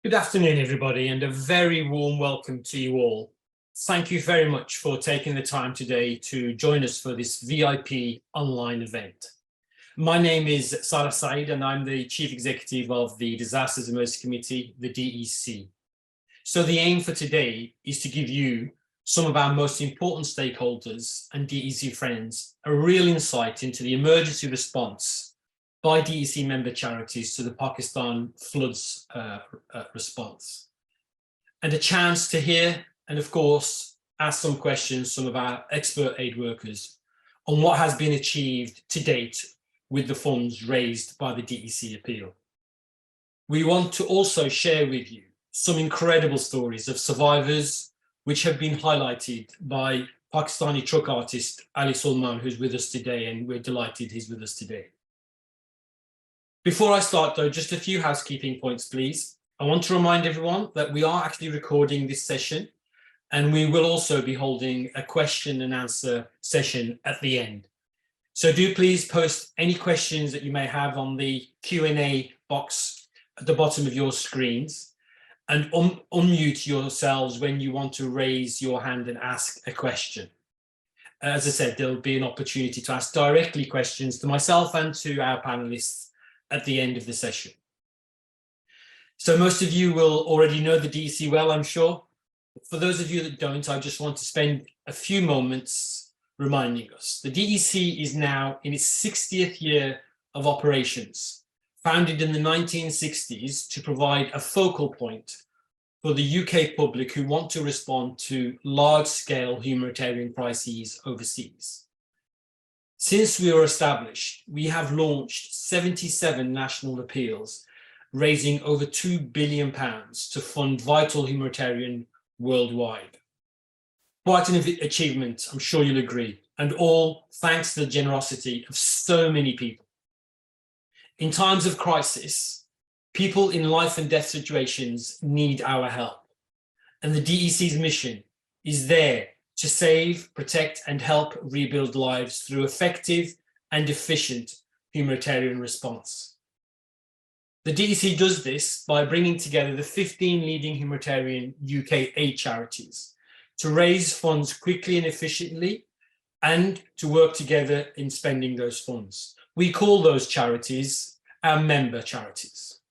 Good afternoon, everybody, and a very warm welcome to you all. Thank you very much for taking the time today to join us for this VIP online event. My name is Salah Said, and I'm the Chief Executive of the Disasters Emergency Committee, the DEC. So the aim for today is to give you, some of our most important stakeholders and DEC friends, a real insight into the emergency response by DEC member charities to the Pakistan floods response. And a chance to hear and, of course, ask some questions, some of our expert aid workers, on what has been achieved to date with the funds raised by the DEC appeal. We want to also share with you some incredible stories of survivors which have been highlighted by Pakistani truck artist Ali Sulman, who's with us today, and we're delighted he's with us today. Before I start, though, just a few housekeeping points, please. I want to remind everyone that we are actually recording this session, and we will also be holding a question and answer session at the end. So do please post any questions that you may have on the Q&A box at the bottom of your screens, and unmute yourselves when you want to raise your hand and ask a question. As I said, there'll be an opportunity to ask directly questions to myself and to our panelists at the end of the session. So most of you will already know the DEC well, I'm sure. For those of you that don't, I just want to spend a few moments reminding us. The DEC is now in its 60th year of operations, founded in the 1960s to provide a focal point for the UK public who want to respond to large-scale humanitarian crises overseas. Since we were established, we have launched 77 national appeals, raising over £2 billion to fund vital humanitarian worldwide. Quite an achievement, I'm sure you'll agree, and all thanks to the generosity of so many people. In times of crisis, people in life and death situations need our help, and the DEC's mission is there to save, protect, and help rebuild lives through effective and efficient humanitarian response. The DEC does this by bringing together the 15 leading humanitarian UK aid charities to raise funds quickly and efficiently, and to work together in spending those funds. We call those charities our member charities.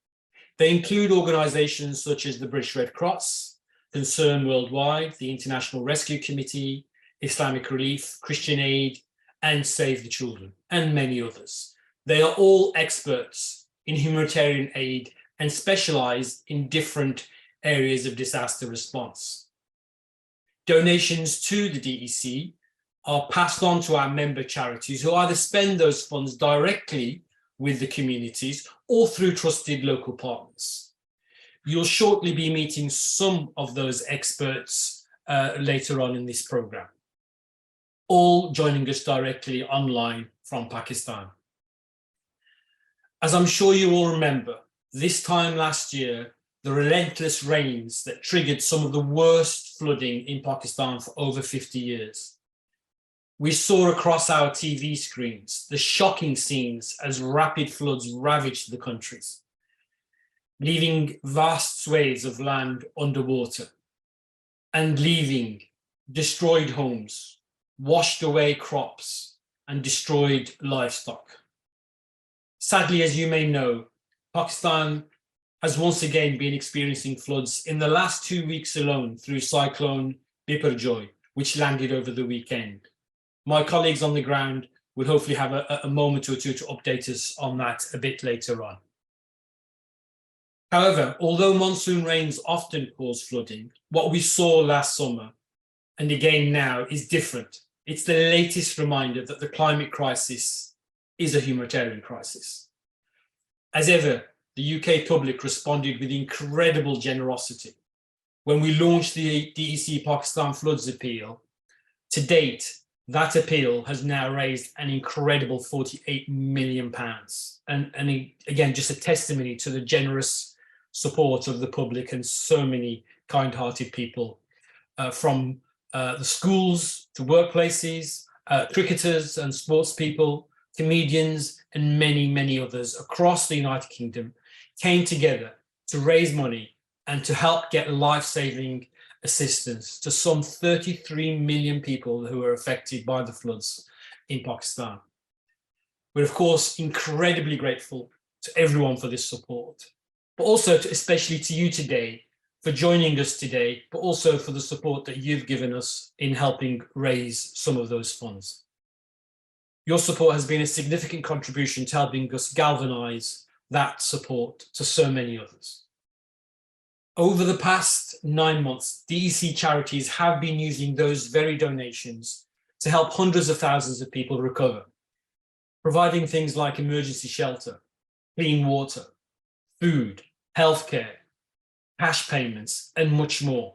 They include organisations such as the British Red Cross, Concern Worldwide, the International Rescue Committee, Islamic Relief, Christian Aid, and Save the Children, and many others. They are all experts in humanitarian aid and specialise in different areas of disaster response. Donations to the DEC are passed on to our member charities, who either spend those funds directly with the communities or through trusted local partners. You'll shortly be meeting some of those experts later on in this programme, all joining us directly online from Pakistan. As I'm sure you all remember, this time last year, the relentless rains that triggered some of the worst flooding in Pakistan for over 50 years. We saw across our TV screens the shocking scenes as rapid floods ravaged the countries, leaving vast swathes of land underwater and leaving destroyed homes, washed away crops, and destroyed livestock. Sadly, as you may know, Pakistan has once again been experiencing floods in the last 2 weeks alone through cyclone Biparjoy, which landed over the weekend. My colleagues on the ground will hopefully have a moment or two to update us on that a bit later on. However, although monsoon rains often cause flooding, what we saw last summer, and again now, is different. It's the latest reminder that the climate crisis is a humanitarian crisis. As ever, the UK public responded with incredible generosity. When we launched the DEC Pakistan Floods Appeal, to date, that appeal has now raised an incredible £48 million. And again, just a testimony to the generous support of the public and so many kind-hearted people, from the schools to workplaces, cricketers and sports people, comedians, and many, many others across the United Kingdom came together to raise money and to help get life-saving assistance to some 33 million people who were affected by the floods in Pakistan. We're, of course, incredibly grateful to everyone for this support, but also especially to you today for joining us today, but also for the support that you've given us in helping raise some of those funds. Your support has been a significant contribution to helping us galvanize that support to so many others. Over the past 9 months, DEC charities have been using those very donations to help hundreds of thousands of people recover, providing things like emergency shelter, clean water, food, healthcare, cash payments, and much more.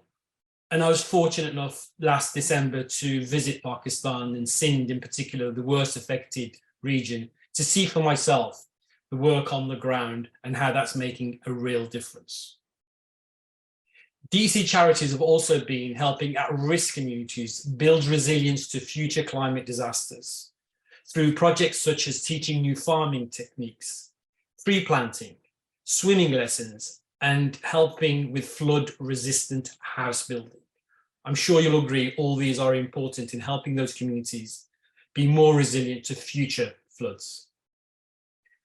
And I was fortunate enough last December to visit Pakistan and Sindh in particular, the worst affected region, to see for myself the work on the ground and how that's making a real difference. DEC charities have also been helping at-risk communities build resilience to future climate disasters through projects such as teaching new farming techniques, tree planting, swimming lessons, and helping with flood-resistant house building. I'm sure you'll agree all these are important in helping those communities be more resilient to future floods.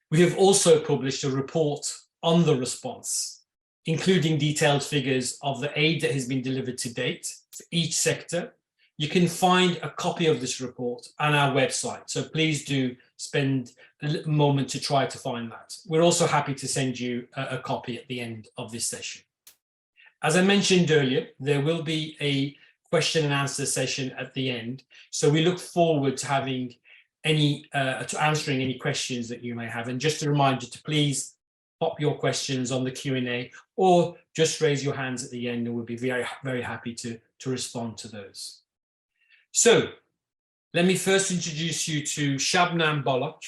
We have also published a report on the response, including detailed figures of the aid that has been delivered to date for each sector. You can find a copy of this report on our website, so please do spend a little moment to try to find that. We're also happy to send you a copy at the end of this session. As I mentioned earlier, there will be a question and answer session at the end, so we look forward to having to answering any questions that you may have. And just a reminder to please pop your questions on the Q&A or just raise your hands at the end and we'll be very, very happy to respond to those. So let me first introduce you to Shabnam Baloch,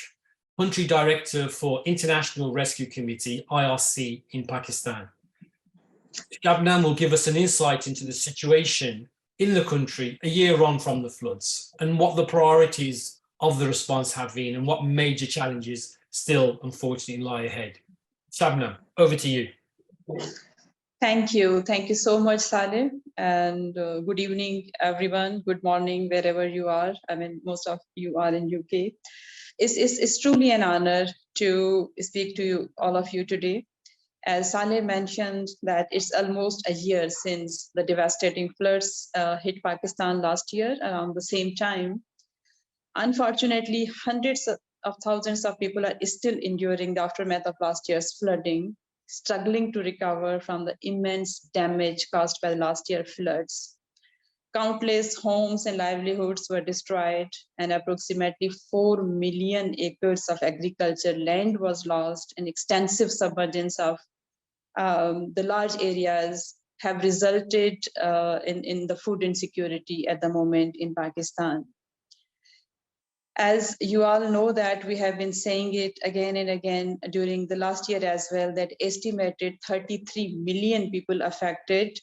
Country Director for International Rescue Committee, IRC, in Pakistan. Shabnam will give us an insight into the situation in the country a year on from the floods and what the priorities of the response have been and what major challenges still, unfortunately, lie ahead. Shabnam, over to you. Thank you. Thank you so much, Saleh. And good evening, everyone. Good morning, wherever you are. I mean, most of you are in UK. It's truly an honor to speak to you, all of you today. As Saleh mentioned, that it's almost a year since the devastating floods hit Pakistan last year around the same time. Unfortunately, hundreds of thousands of people are still enduring the aftermath of last year's flooding, struggling to recover from the immense damage caused by last year's floods. Countless homes and livelihoods were destroyed, and approximately 4 million acres of agriculture land was lost, and extensive submergence of the large areas have resulted in the food insecurity at the moment in Pakistan. As you all know that we have been saying it again and again during the last year as well, that estimated 33 million people affected,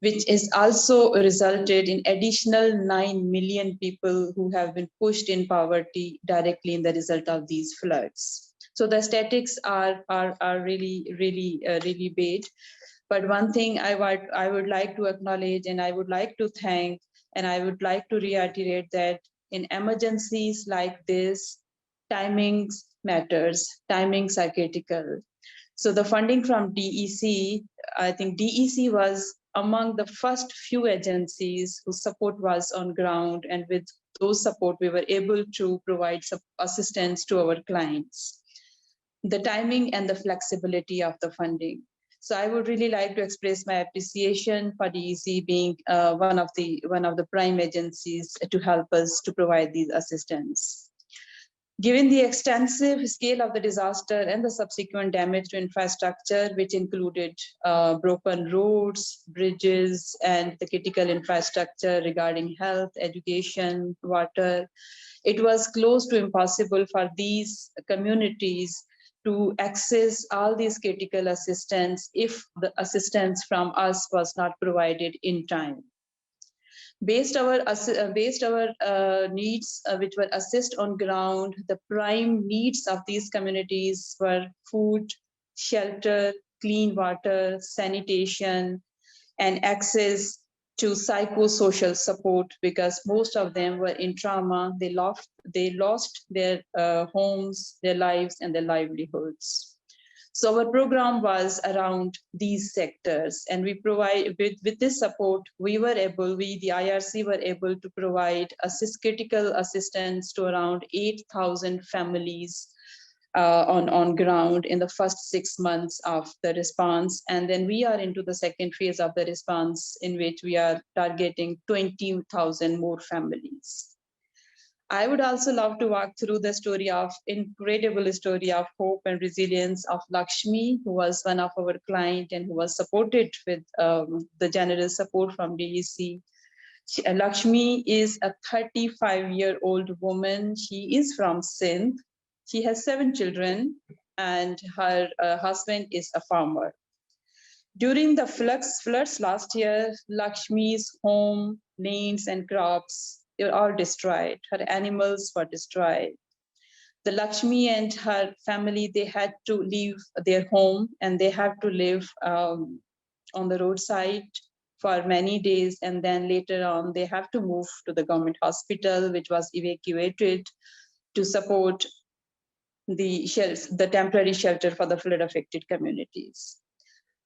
which has also resulted in additional 9 million people who have been pushed in poverty directly in the result of these floods. So the statistics are really bad. But one thing I would like to acknowledge, and I would like to thank, and I would like to reiterate that in emergencies like this, timings matters, timings are critical. So the funding from DEC, I think DEC was among the first few agencies whose support was on ground, and with those support, we were able to provide assistance to our clients. The timing and the flexibility of the funding. So I would really like to express my appreciation for DEC being one of the prime agencies to help us to provide these assistance. Given the extensive scale of the disaster and the subsequent damage to infrastructure, which included broken roads, bridges, and the critical infrastructure regarding health, education, water, it was close to impossible for these communities to access all these critical assistance if the assistance from us was not provided in time. Based our needs, which were assessed on ground, the prime needs of these communities were food, shelter, clean water, sanitation, and access to psychosocial support, because most of them were in trauma. They lost their homes, their lives, and their livelihoods. So our program was around these sectors, and we provide with this support, we, the IRC were able to provide critical assistance to around 8,000 families on ground in the first 6 months of the response. And then we are into the second phase of the response, in which we are targeting 20,000 more families. I would also love to walk through the incredible story of hope and resilience of Lakshmi, who was one of our clients and who was supported with the generous support from DEC. Lakshmi is a 35-year-old woman. She is from Sindh. She has 7 children, and her husband is a farmer. During the floods last year, Lakshmi's home, lanes, and crops, they were all destroyed. Her animals were destroyed. The Lakshmi and her family, they had to leave their home, and they have to live on the roadside for many days. And then later on, they have to move to the government hospital, which was evacuated to support the temporary shelter for the flood affected communities.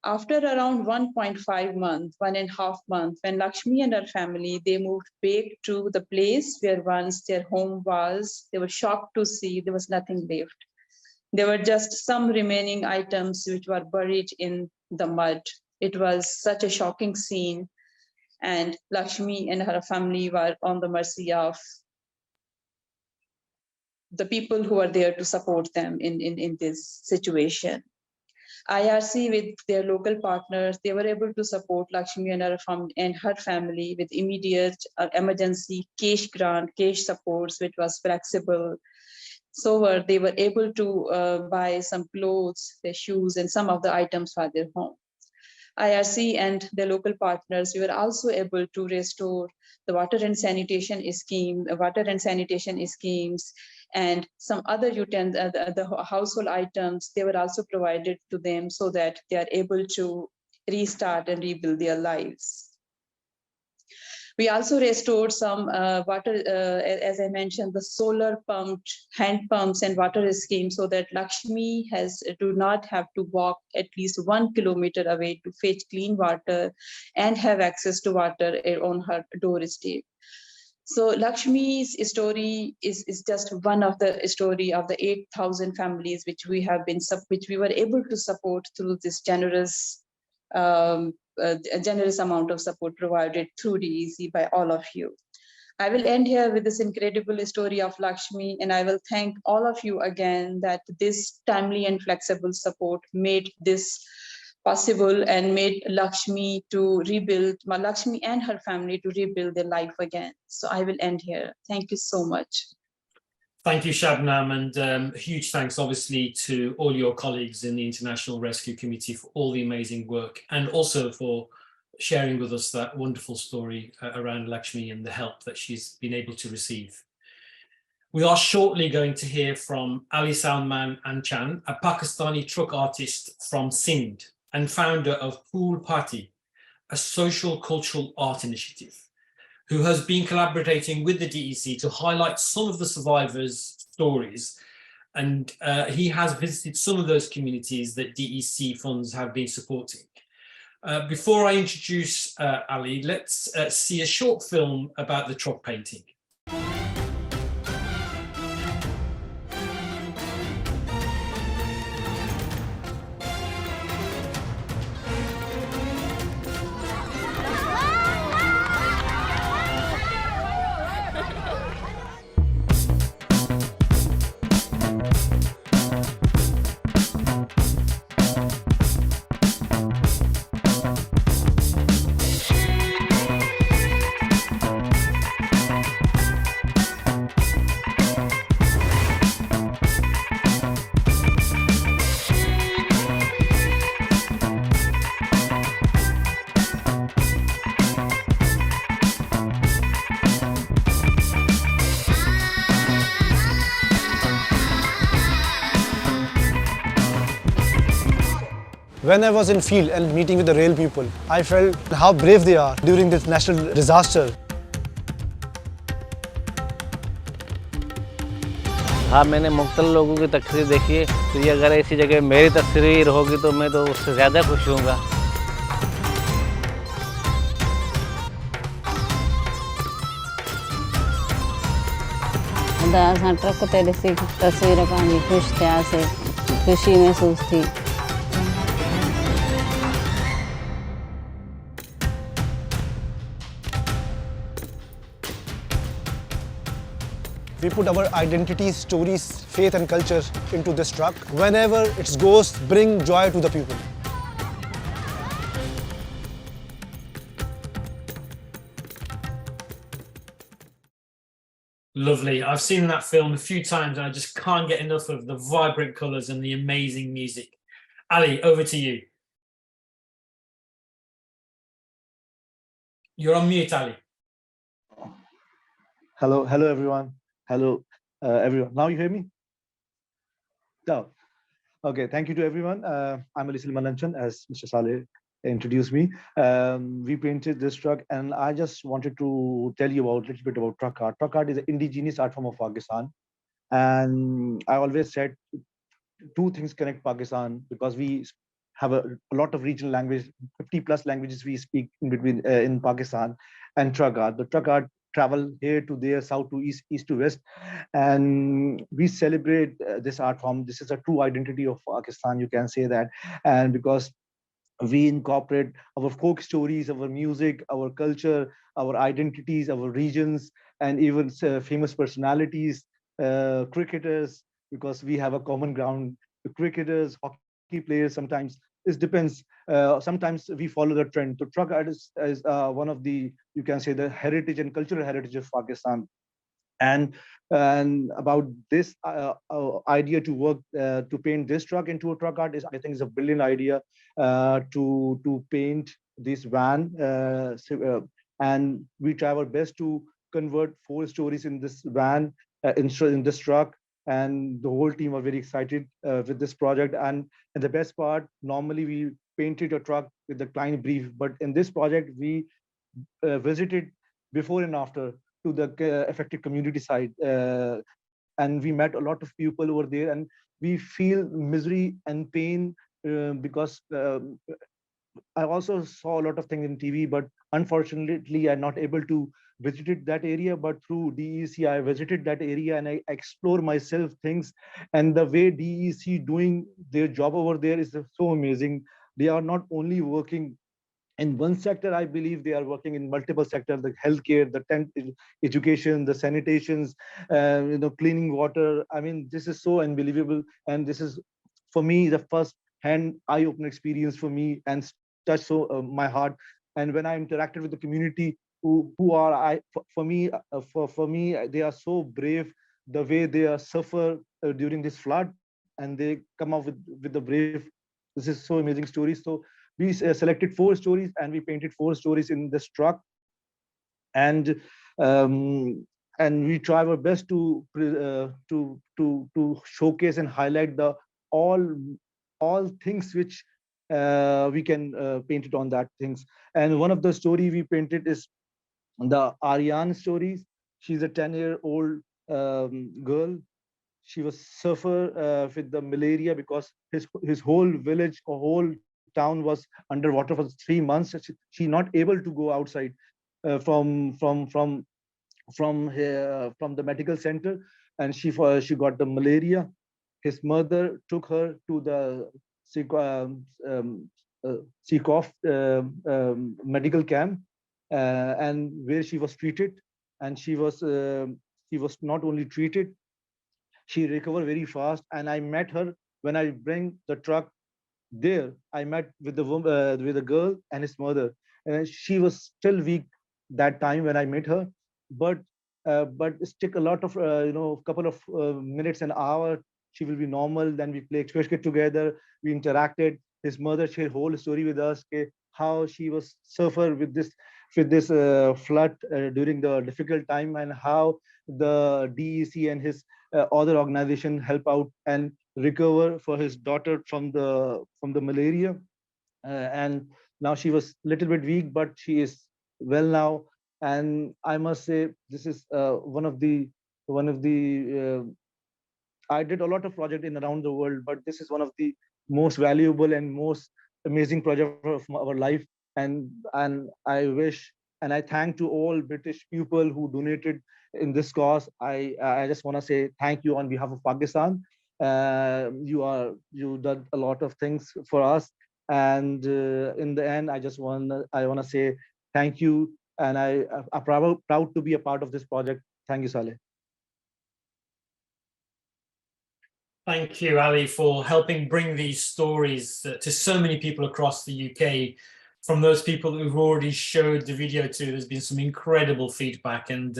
After around 1.5 months, when Lakshmi and her family, they moved back to the place where once their home was, they were shocked to see there was nothing left. There were just some remaining items which were buried in the mud. It was such a shocking scene, and Lakshmi and her family were on the mercy of the people who are there to support them in this situation. IRC, with their local partners, they were able to support Lakshmi and her family with immediate emergency cash supports, which was flexible. So they were able to buy some clothes, their shoes, and some of the items for their home. IRC and the local partners, we were also able to restore the water and sanitation schemes, and some other the household items, they were also provided to them so that they are able to restart and rebuild their lives. We also restored some water, as I mentioned, the solar pumped, hand pumps and water schemes, so that Lakshmi do not have to walk at least 1 kilometer away to fetch clean water and have access to water on her doorstep. So Lakshmi's story is just one of the story of the 8,000 families which we were able to support through this generous a generous amount of support provided through DEC by all of you. I will end here with this incredible story of Lakshmi, and I will thank all of you again that this timely and flexible support made this possible and made Lakshmi and her family to rebuild their life again. So I will end here. Thank you so much. Thank you, Shabnam, and huge thanks, obviously, to all your colleagues in the International Rescue Committee for all the amazing work, and also for sharing with us that wonderful story around Lakshmi and the help that she's been able to receive. We are shortly going to hear from Ali Salman Anchan, a Pakistani truck artist from Sindh and founder of Pool Party, a social cultural art initiative, who has been collaborating with the DEC to highlight some of the survivors' stories. And he has visited some of those communities that DEC funds have been supporting. Before I introduce Ali, let's see a short film about the truck painting. When I was in field and meeting with the rail people, I felt how brave they are during this national disaster. हाँ, मैंने मुख्तलिफ लोगों की तस्वीर देखी है, तो ये अगर ऐसी जगह मेरी तस्वीर होगी तो मैं तो उससे ज़्यादा खुश होऊंगा। असां ट्रक ते ॾिसी तस्वीर पंहिंजी ख़ुशि थियासीं, ख़ुशी महसूस थी। We put our identities, stories, faith and culture into this truck. Whenever it goes, bring joy to the people. Lovely. I've seen that film a few times and I just can't get enough of the vibrant colours and the amazing music. Ali, over to you. You're on mute, Ali. Hello everyone. Hello everyone. Now you hear me? No. Okay, thank you to everyone. I'm Ali Silmananchan, as Mr. Saleh introduced me. We painted this truck and I just wanted to tell you about a little bit about truck art. Truck art is an indigenous art form of Pakistan. And I always said two things connect Pakistan because we have a lot of regional language, 50 plus languages we speak in between in Pakistan, and truck art. The truck art travel here to there, south to east, east to west, and we celebrate this art form. This is a true identity of Pakistan, you can say that. And because we incorporate our folk stories, our music, our culture, our identities, our regions, and even famous personalities, cricketers, because we have a common ground. The cricketers, hockey players, sometimes it depends. Sometimes we follow the trend. So truck art is one of the, you can say, the heritage and cultural heritage of Pakistan. And about this idea to work to paint this truck into a truck art is, I think, is a brilliant idea to paint this van, and we try our best to convert 4 stories in this van, in this truck, and the whole team are very excited with this project. And the best part, normally we painted a truck with the client brief, but in this project we visited before and after to the affected community side, and we met a lot of people over there, and we feel misery and pain because I also saw a lot of things in TV, but unfortunately I'm not able to visited that area. But through DEC I visited that area and I explore myself things, and the way DEC doing their job over there is so amazing. They are not only working in one sector. I believe they are working in multiple sectors: the healthcare, the education, the sanitations, cleaning water. I mean, this is so unbelievable, and this is for me the first hand eye-opening experience for me, and touched so my heart. And when I interacted with the community, who are for me they are so brave, the way they are suffer during this flood, and they come up with the brave. This is so amazing story. So we selected 4 stories and we painted 4 stories in this truck, and we try our best to showcase and highlight the all things which we can paint it on that things. And one of the story we painted is the Aryan stories. She's a 10-year-old girl. She was suffer with the malaria because his whole village or whole town was underwater for 3 months. She not able to go outside from the medical center, and she got the malaria. His mother took her to the Seacough medical camp, and where she was treated, and she was not only treated, she recovered very fast. And I met her when I bring the truck there. I met with the woman, with the girl and his mother, and she was still weak that time when I met her. But it took a lot of couple of minutes, an hour. She will be normal. Then we play cricket together. We interacted. His mother shared whole story with us, how she was suffer with this flood during the difficult time, and how the DEC and his other organization help out and recover for his daughter from the malaria. and now she was a little bit weak, but she is well now. And I must say, this is one of the I did a lot of project in around the world, but this is one of the most valuable and most amazing project of our life. And I wish and I thank to all British people who donated in this cause. I just want to say thank you on behalf of Pakistan. You did a lot of things for us, and in the end, I want to say thank you, and I'm proud to be a part of this project. Thank you, Saleh. Thank you, Ali, for helping bring these stories to so many people across the UK. From those people who've already showed the video to, there's been some incredible feedback, and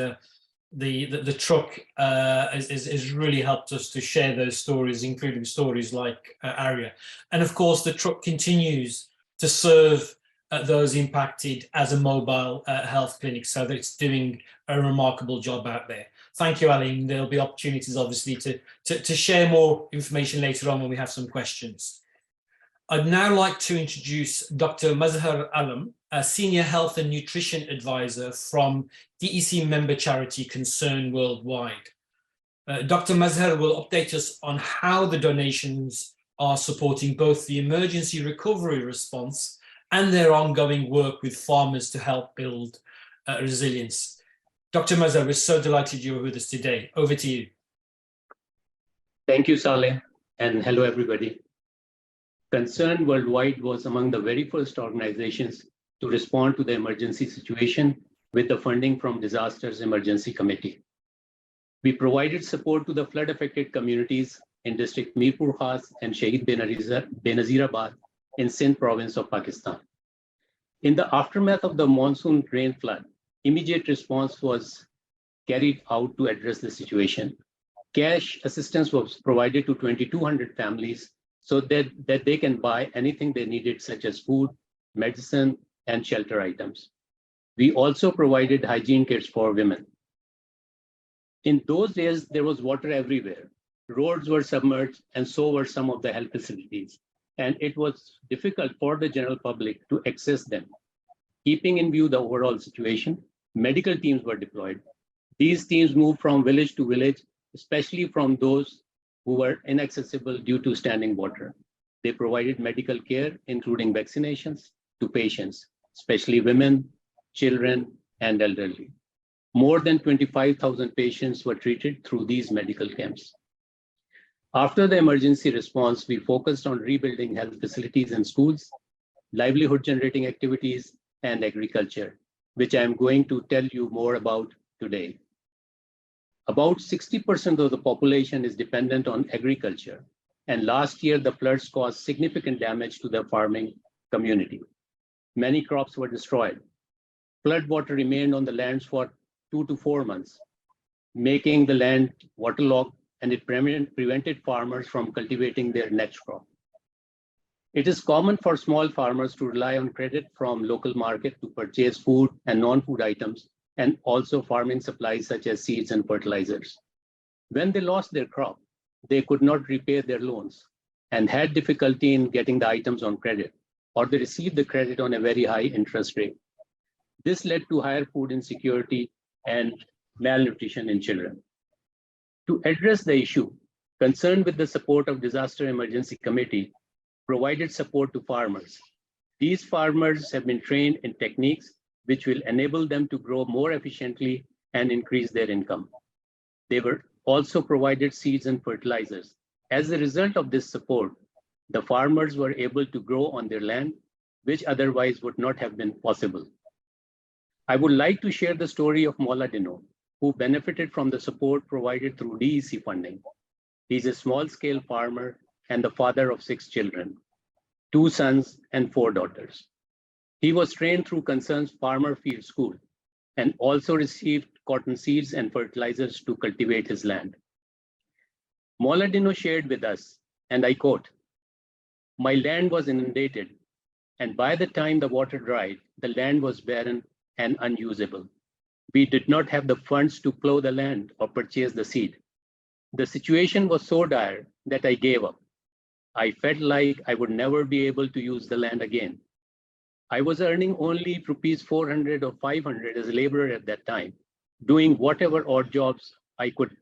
the truck has really helped us to share those stories, including stories like Arya. And of course, the truck continues to serve those impacted as a mobile health clinic, so that it's doing a remarkable job out there. Thank you, Ali. There'll be opportunities, obviously, to share more information later on when we have some questions. I'd now like to introduce Dr. Mazhar Alam, a Senior Health and Nutrition Advisor from DEC member charity Concern Worldwide. Dr. Mazhar will update us on how the donations are supporting both the emergency recovery response and their ongoing work with farmers to help build resilience. Dr. Mazhar, we're so delighted you're with us today. Over to you. Thank you, Saleh, and hello, everybody. Concern Worldwide was among the very first organizations to respond to the emergency situation with the funding from Disasters Emergency Committee. We provided support to the flood-affected communities in District Mirpur Khas and Shahid Benazirabad in Sindh province of Pakistan. In the aftermath of the monsoon rain flood, immediate response was carried out to address the situation. Cash assistance was provided to 2,200 families so that they can buy anything they needed, such as food, medicine, and shelter items. We also provided hygiene kits for women. In those days, there was water everywhere. Roads were submerged, and so were some of the health facilities. And it was difficult for the general public to access them. Keeping in view the overall situation, medical teams were deployed. These teams moved from village to village, especially from those who were inaccessible due to standing water. They provided medical care, including vaccinations, to patients, especially women, children, and elderly. More than 25,000 patients were treated through these medical camps. After the emergency response, we focused on rebuilding health facilities and schools, livelihood generating activities, and agriculture, which I am going to tell you more about today. About 60% of the population is dependent on agriculture, and last year the floods caused significant damage to the farming community. Many crops were destroyed. Flood water remained on the lands for 2 to 4 months, making the land waterlogged, and it prevented farmers from cultivating their next crop. It is common for small farmers to rely on credit from local market to purchase food and non-food items, and also farming supplies such as seeds and fertilizers. When they lost their crop, they could not repay their loans and had difficulty in getting the items on credit, or they received the credit on a very high interest rate. This led to higher food insecurity and malnutrition in children. To address the issue, Concerned with the support of Disaster Emergency Committee, provided support to farmers. These farmers have been trained in techniques which will enable them to grow more efficiently and increase their income. They were also provided seeds and fertilizers. As a result of this support, the farmers were able to grow on their land, which otherwise would not have been possible. I would like to share the story of Mola Dino, who benefited from the support provided through DEC funding. He's a small-scale farmer and the father of 6 children, 2 sons and 4 daughters. He was trained through Concern's Farmer Field School and also received cotton seeds and fertilizers to cultivate his land. Mola Dino shared with us, and I quote, "My land was inundated, and by the time the water dried, the land was barren and unusable. We did not have the funds to plow the land or purchase the seed. The situation was so dire that I gave up. I felt like I would never be able to use the land again. I was earning only rupees 400 or 500 as a laborer at that time, doing whatever odd jobs I could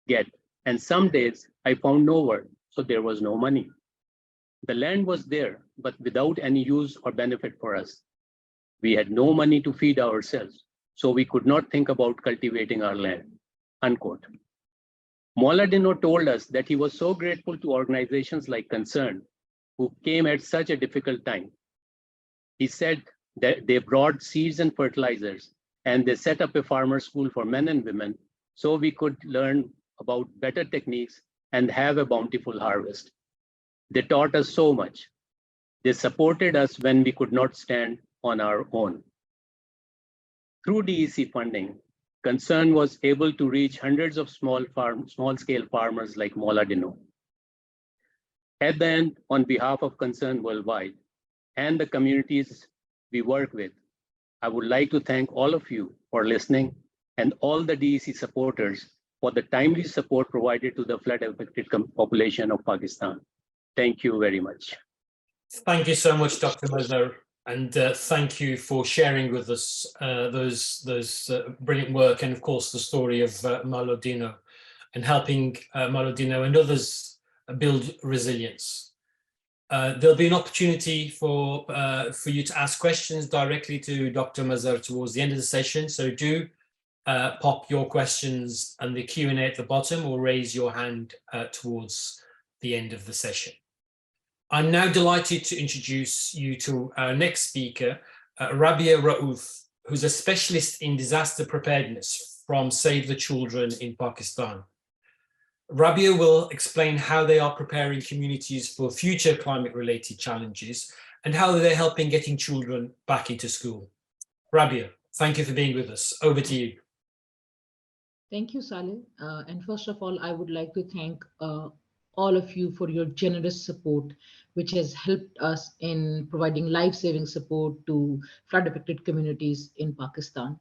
get. And some days I found no work, so there was no money. The land was there, but without any use or benefit for us. We had no money to feed ourselves, so we could not think about cultivating our land. Unquote. Mola Dino told us that he was so grateful to organizations like Concern, who came at such a difficult time. He said that they brought seeds and fertilizers, and they set up a farmer school for men and women so we could learn about better techniques and have a bountiful harvest. They taught us so much. They supported us when we could not stand on our own. Through DEC funding, Concern was able to reach hundreds of small-scale farmers like Mola Dino. At the end, on behalf of Concern Worldwide and the communities we work with, I would like to thank all of you for listening and all the DEC supporters for the timely support provided to the flood-affected population of Pakistan. Thank you very much. Thank you so much, Dr. Mazhar, and thank you for sharing with us those brilliant work, and of course the story of Mola Dino, and helping Mola Dino and others build resilience. There'll be an opportunity for you to ask questions directly to Dr. Mazhar towards the end of the session, so do pop your questions in the Q&A at the bottom, or raise your hand towards the end of the session. I'm now delighted to introduce you to our next speaker, Rabia Raouf, who's a specialist in disaster preparedness from Save the Children in Pakistan. Rabia will explain how they are preparing communities for future climate-related challenges and how they're helping getting children back into school. Rabia, thank you for being with us. Over to you. Thank you, Saleh. And first of all, I would like to thank all of you for your generous support, which has helped us in providing life-saving support to flood-affected communities in Pakistan,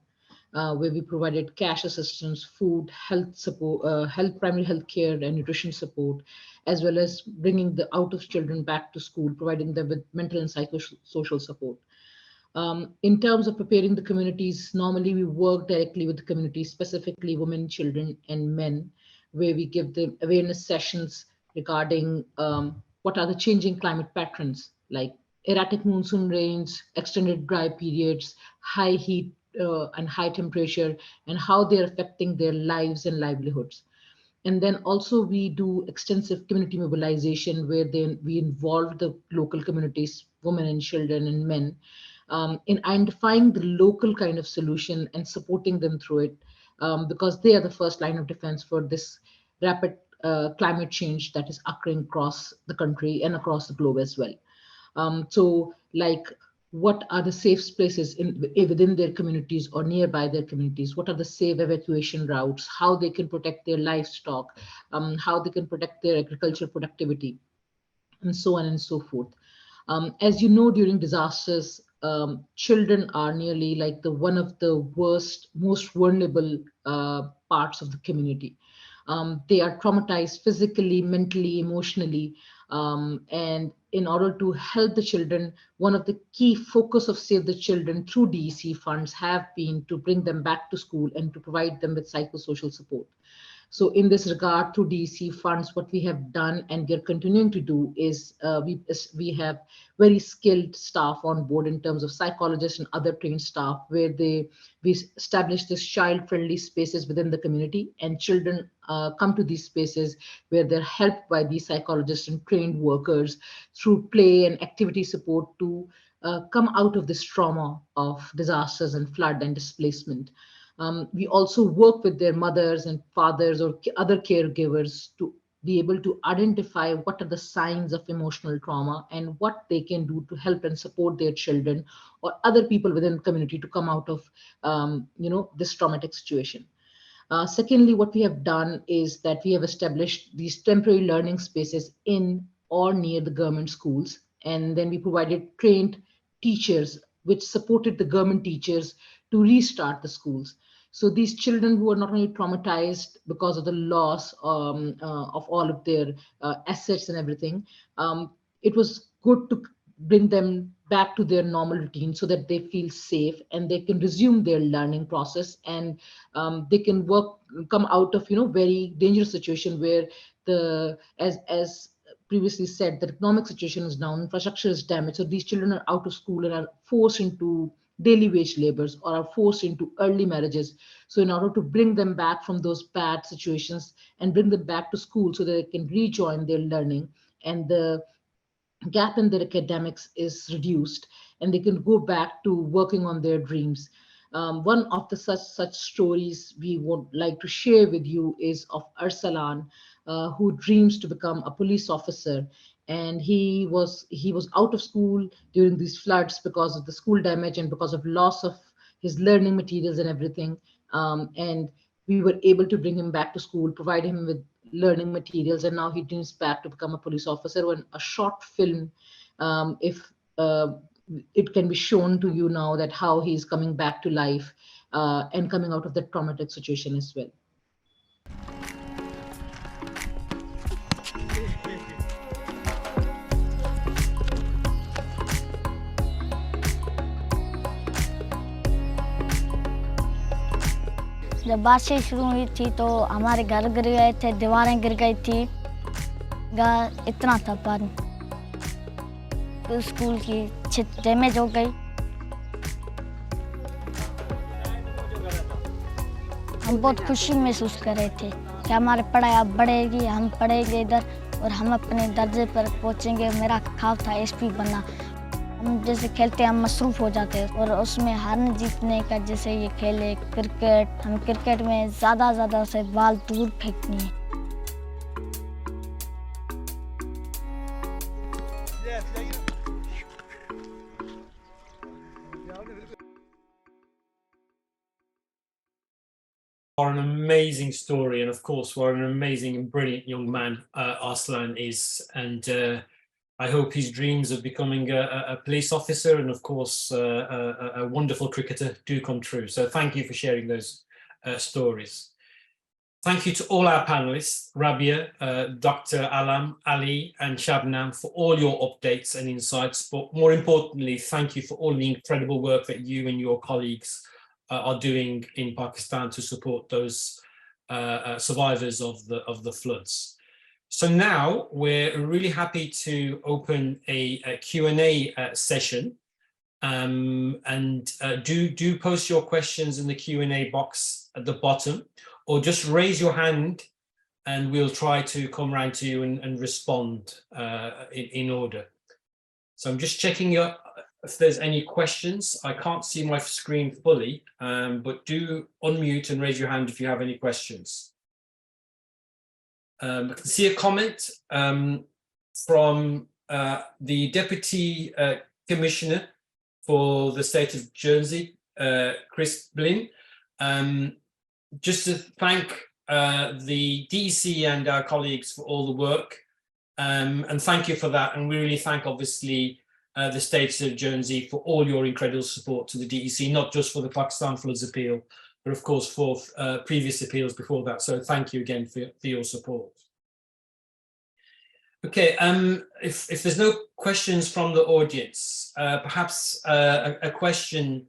where we provided cash assistance, food, health support, primary health care and nutrition support, as well as bringing the out-of children back to school, providing them with mental and psychosocial support. In terms of preparing the communities, normally we work directly with the communities, specifically women, children, and men, where we give them awareness sessions regarding what are the changing climate patterns, like erratic monsoon rains, extended dry periods, high heat and high temperature, and how they're affecting their lives and livelihoods. And then also we do extensive community mobilization, where then we involve the local communities, women and children and men, in identifying the local kind of solution and supporting them through it, because they are the first line of defense for this rapid climate change that is occurring across the country and across the globe as well. So like, what are the safe places within their communities or nearby their communities? What are the safe evacuation routes? How they can protect their livestock, how they can protect their agricultural productivity, and so on and so forth. As you know, during disasters, children are nearly like one of the worst, most vulnerable parts of the community. They are traumatized physically, mentally, emotionally, and in order to help the children, one of the key focus of Save the Children through DEC funds have been to bring them back to school and to provide them with psychosocial support. So in this regard, through DEC funds, what we have done and we are continuing to do is we have very skilled staff on board in terms of psychologists and other trained staff, where we establish this child-friendly spaces within the community, and children come to these spaces where they're helped by these psychologists and trained workers through play and activity support to come out of this trauma of disasters and flood and displacement. We also work with their mothers and fathers or other caregivers to be able to identify what are the signs of emotional trauma and what they can do to help and support their children or other people within the community to come out of this traumatic situation. Secondly, what we have done is that we have established these temporary learning spaces in or near the government schools, and then we provided trained teachers which supported the government teachers to restart the schools. So these children who are not only traumatized because of the loss of all of their assets and everything, it was good to bring them back to their normal routine so that they feel safe and they can resume their learning process, and they can come out of very dangerous situation where the as previously said, the economic situation is down, infrastructure is damaged, so these children are out of school and are forced into daily wage labors or are forced into early marriages. So in order to bring them back from those bad situations and bring them back to school so that they can rejoin their learning and the gap in their academics is reduced and they can go back to working on their dreams. One of the such stories we would like to share with you is of Arsalan, who dreams to become a police officer. And he was out of school during these floods because of the school damage and because of loss of his learning materials and everything. And we were able to bring him back to school, provide him with learning materials, and now he dreams back to become a police officer. When a short film, if it can be shown to you now that how he's coming back to life and coming out of that traumatic situation as well. जब बारिश शुरू हुई थी तो हमारे घर गिर गए थे, दीवारें गिर गई थी, इतना था पानी। तो स्कूल की छत डैमेज हो गई। हम बहुत खुशी महसूस कर रहे थे कि हमारी पढ़ाई अब बढ़ेगी, हम पढ़ेंगे इधर और हम अपने दर्जे पर पहुंचेंगे। मेरा ख्वाब था एसपी बनना। हम जैसे खेलते हैं हम मसरूफ़ हो जाते हैं और उसमें हारने जीतने का, जैसे ये खेल है क्रिकेट, हम क्रिकेट में ज़्यादा से बॉल दूर फेंकनी है। Are an amazing story, and of course what an amazing and brilliant young man Arslan is, and I hope his dreams of becoming a police officer and of course a wonderful cricketer do come true. So thank you for sharing those stories. Thank you to all our panelists, Rabia, Dr. Alam, Ali and Shabnam, for all your updates and insights, but more importantly, thank you for all the incredible work that you and your colleagues are doing in Pakistan to support those survivors of the floods. So now we're really happy to open a Q&A session, and do post your questions in the Q&A box at the bottom, or just raise your hand and we'll try to come around to you and respond in order. So I'm just checking if there's any questions. I can't see my screen fully, but do unmute and raise your hand if you have any questions. I can see a comment from the Deputy Commissioner for the state of Jersey, Chris Blinn, just to thank the DEC and our colleagues for all the work, and thank you for that. And we really thank, obviously, the state of Jersey for all your incredible support to the DEC, not just for the Pakistan floods appeal, but of course for previous appeals before that. So thank you again for your support. Okay, if there's no questions from the audience, perhaps a question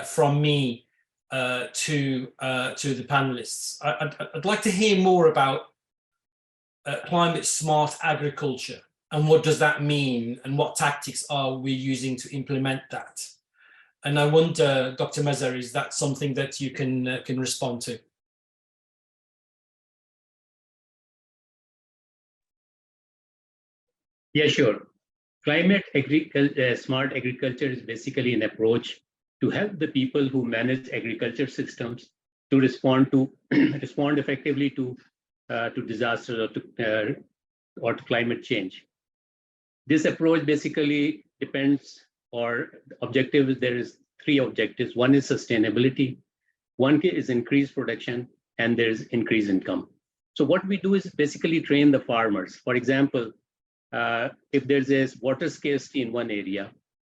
from me to the panelists. I'd like to hear more about climate smart agriculture. And what does that mean? And what tactics are we using to implement that? And I wonder, Dr. Mazhar, is that something that you can respond to? Yeah, sure. Smart agriculture is basically an approach to help the people who manage agriculture systems to respond effectively to disasters or to climate change. This approach basically depends, or objective, there is 3 objectives. One is sustainability, one is increased production, and there's increased income. So what we do is basically train the farmers. For example, if there's a water scarcity in one area,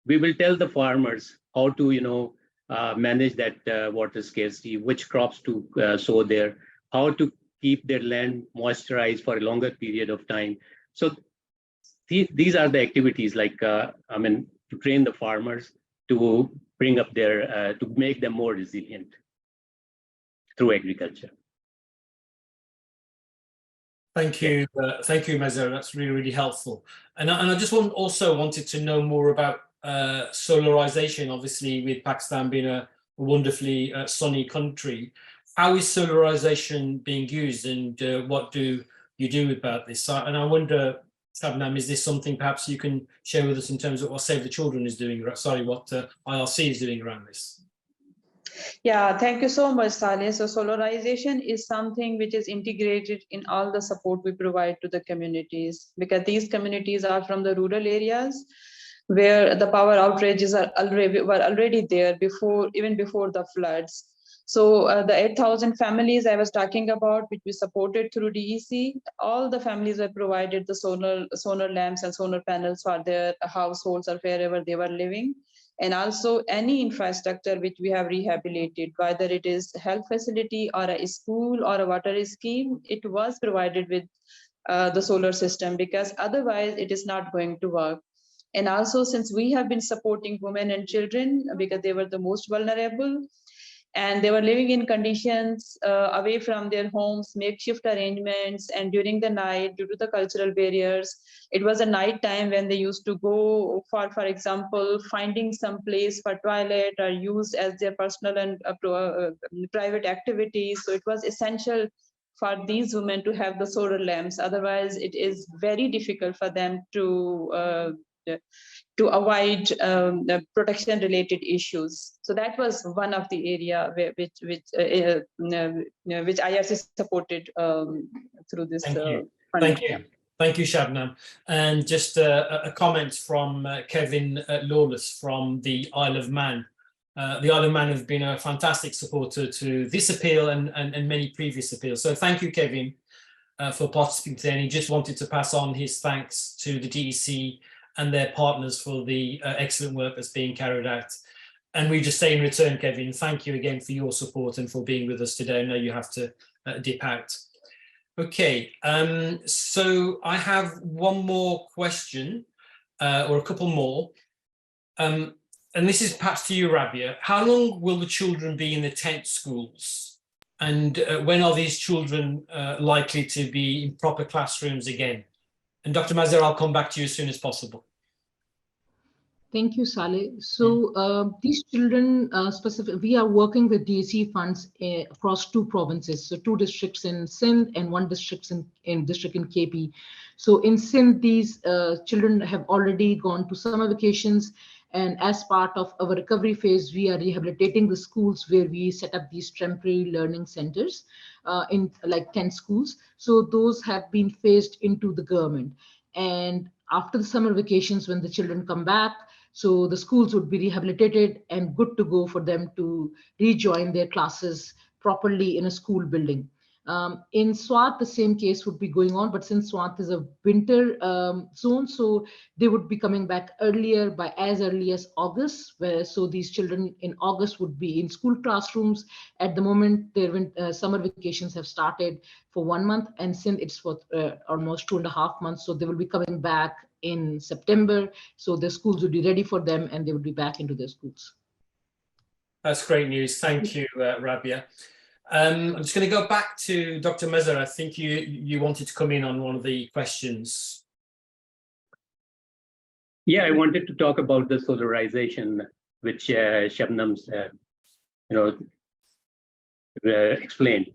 we will tell the farmers how to, manage that water scarcity, which crops to sow there, how to keep their land moisturized for a longer period of time. So these are the activities like, to train the farmers to bring up their, to make them more resilient through agriculture. Thank you, Mazhar. That's really, really helpful. And I just also wanted to know more about solarization. Obviously, with Pakistan being a wonderfully sunny country, how is solarization being used, and what do you do about this? And I wonder, Shabnam, is this something perhaps you can share with us in terms of what Save the Children is doing? Sorry, what IRC is doing around this? Yeah, thank you so much, Saleh. So solarization is something which is integrated in all the support we provide to the communities, because these communities are from the rural areas where the power outages were already there even before the floods. So the 8,000 families I was talking about, which we supported through DEC, all the families were provided the solar lamps and solar panels for their households or wherever they were living. And also any infrastructure which we have rehabilitated, whether it is a health facility or a school or a water scheme, it was provided with the solar system, because otherwise it is not going to work. And also, since we have been supporting women and children because they were the most vulnerable, and they were living in conditions away from their homes, makeshift arrangements, and during the night, due to the cultural barriers, it was a night time when they used to go for example, finding some place for toilet or use as their personal and private activities. So it was essential for these women to have the solar lamps. Otherwise, it is very difficult for them to avoid the protection-related issues. So that was one of the area which IRC supported through this. Thank you, Shabnam. And just a comment from Kevin Lawless from the Isle of Man. The Isle of Man have been a fantastic supporter to this appeal and many previous appeals. So thank you, Kevin, for participating today. And he just wanted to pass on his thanks to the DEC and their partners for the excellent work that's being carried out. And we just say in return, Kevin, thank you again for your support and for being with us today. I know you have to dip out. Okay, so I have one more question, or a couple more. And this is perhaps to you, Rabia. How long will the children be in the tent schools? And when are these children likely to be in proper classrooms again? And Dr. Mazhar, I'll come back to you as soon as possible. Thank you, Saleh. So these children, we are working with DEC funds across 2 provinces. So 2 districts in Sindh and 1 district in KP. So in Sindh, these children have already gone to summer vacations. And as part of our recovery phase, we are rehabilitating the schools where we set up these temporary learning centers in like 10 schools. So those have been phased into the government. And after the summer vacations, when the children come back, so the schools would be rehabilitated and good to go for them to rejoin their classes properly in a school building. In Swat, the same case would be going on, but since Swat is a winter zone, so they would be coming back earlier, by as early as August, so these children in August would be in school classrooms. At the moment, their summer vacations have started for 1 month, and since it's for almost 2.5 months, so they will be coming back in September. So the schools would be ready for them and they would be back into their schools. That's great news. Thank you, Rabia. I'm just going to go back to Dr. Mazhar. I think you wanted to come in on one of the questions. Yeah, I wanted to talk about the solarization, which Shabnam's explained.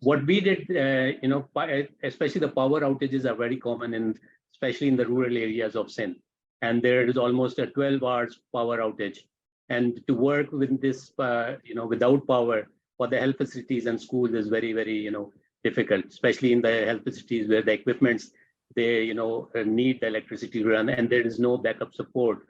What we did, especially the power outages are very common especially in the rural areas of Sindh. And there is almost a 12 hours power outage. And to work with this, without power for the health facilities and schools is very, very, difficult, especially in the health facilities where the equipments, they, need the electricity to run, and there is no backup support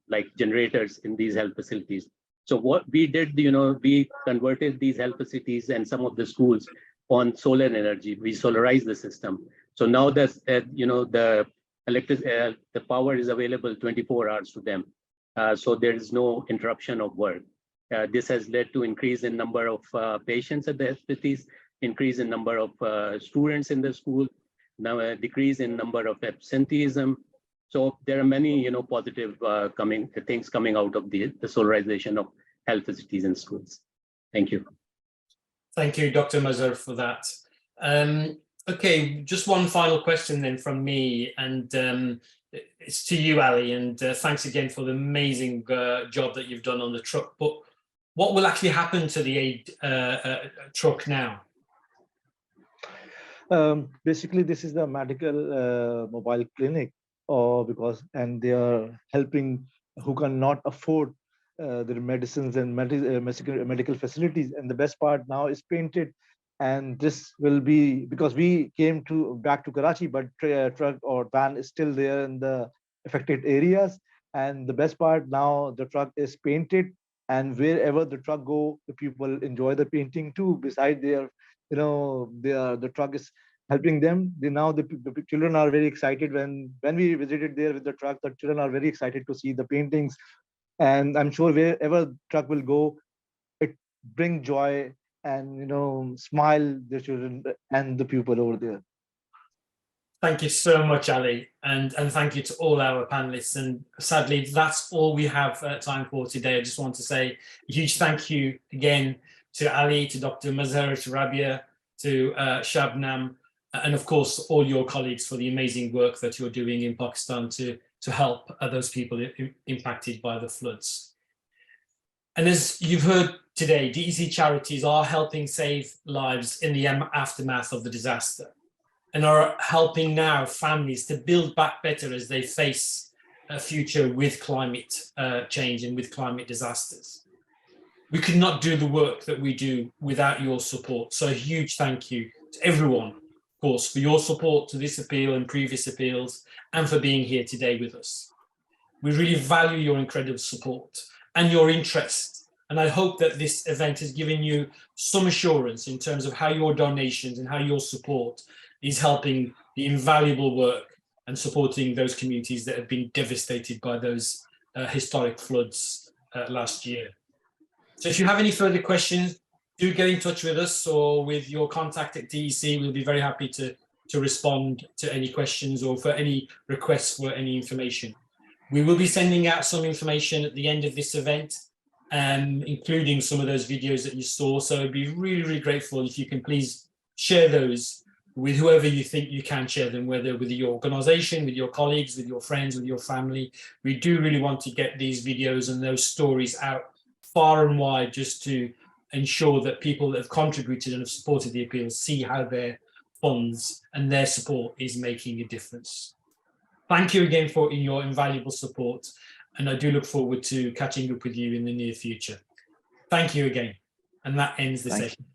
like generators in these health facilities. So what we did, we converted these health facilities and some of the schools on solar energy. We solarized the system. So now that's, the power is available 24 hours to them. So there is no interruption of work. This has led to increase in number of patients at the hospitals, increase in number of students in the school, now a decrease in number of absenteeism. So there are many, positive things coming out of the solarization of health facilities in schools. Thank you. Thank you, Dr. Mazhar, for that. Okay, just one final question then from me, and it's to you, Ali, and thanks again for the amazing job that you've done on the truck. But what will actually happen to the aid truck now? Basically, this is the medical mobile clinic, and they are helping who cannot afford their medicines and medical facilities. And the best part now is painted, and this will be, because we came back to Karachi, but truck or van is still there in the affected areas. And the best part, now the truck is painted, and wherever the truck go, the people enjoy the painting too. Beside their, the truck is helping them. The children are very excited when we visited there with the truck. The children are very excited to see the paintings, and I'm sure wherever truck will go, it bring joy and smile the children and the people over there. Thank you so much, Ali, and thank you to all our panelists. And sadly, that's all we have time for today. I just want to say a huge thank you again to Ali, to Dr. Mazhar, to Rabia, to Shabnam, and of course, all your colleagues for the amazing work that you're doing in Pakistan to help those people impacted by the floods. And as you've heard today, DEC charities are helping save lives in the aftermath of the disaster, and are helping now families to build back better as they face a future with climate change and with climate disasters. We could not do the work that we do without your support. So a huge thank you to everyone, of course, for your support to this appeal and previous appeals, and for being here today with us. We really value your incredible support and your interest. And I hope that this event has given you some assurance in terms of how your donations and how your support is helping the invaluable work and supporting those communities that have been devastated by those historic floods last year. So if you have any further questions, do get in touch with us or with your contact at DEC. We'll be very happy to respond to any questions or for any requests for any information. We will be sending out some information at the end of this event, including some of those videos that you saw. So I'd be really, really grateful if you can please share those with whoever you think you can share them, whether with your organization, with your colleagues, with your friends, with your family. We do really want to get these videos and those stories out far and wide, just to ensure that people that have contributed and have supported the appeal see how their funds and their support is making a difference. Thank you again for your invaluable support, and I do look forward to catching up with you in the near future. Thank you again, and that ends the session.